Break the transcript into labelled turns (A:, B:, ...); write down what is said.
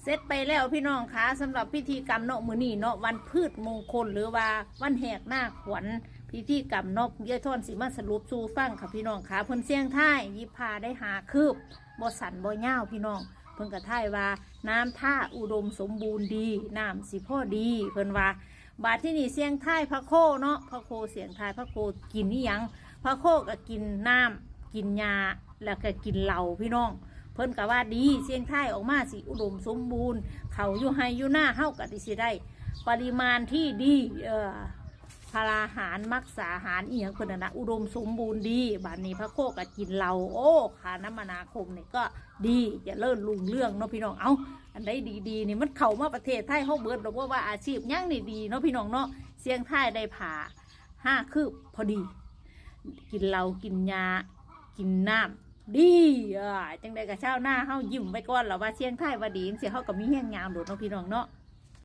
A: เสร็จไปแล้วพี่น้องคะสำหรับพิธีกรรมเนาะมื้อนี้เนาะวันพืชมงคลหรือว่าวันแหกหน้าขวัญพิธีกรรมเนาะยายทอนสิมาสรุปสู่ฟังค่ะพี่น้องคะเพิ่นเสียงท้ายยิบพาได้หาคืบบ่สั่นบ่ยาวพี่น้องเพิ่นก็ท้ายว่าน้ำท่าอุดมสมบูรณ์ดีน้ำสิพ่อดีเพิ่นว่าบาดที่นี่เสียงท้ายพระโคเนาะพระโคเสียงท้ายพระโคกินนี่ยังพระโคก็กินน้ำกินยาแล้วก็กินเหล้าพี่น้องเพิ่นก็ว่าดีเสียงท้ายออกมาสิอุดมสมบูรณ์เขาอยู่ไฮอยู่หน้าเฮาก็สิได้ปริมาณที่ดีพลาหารมักษาหารอีหยังเพิ่นนะอุดมสมบูรณ์ดีบัดนี้พระโคก็กินเหล้าโอ้ขาน้ำมนาคมนี่ก็ดีอย่าเลิ่นลุงเรื่องเนาะพี่น้องเอาอันใดดีๆนี่มันเข้ามาประเทศไทยเฮาเบิดดอกว่าอาชีพยังนี่ดีเนาะพี่น้องเนาะเสียงท้ายได้ผ่า5 คืบพอดีกินเหล้ากินยากินน้ำดีจังใดกับเช้าหน้าเฮายิ้มไว้ก่อนแล้วว่าเสียงท้ายว่าดีจังซี่เฮาก็มีแห้งยามโดดเนาะพี่น้องเนาะ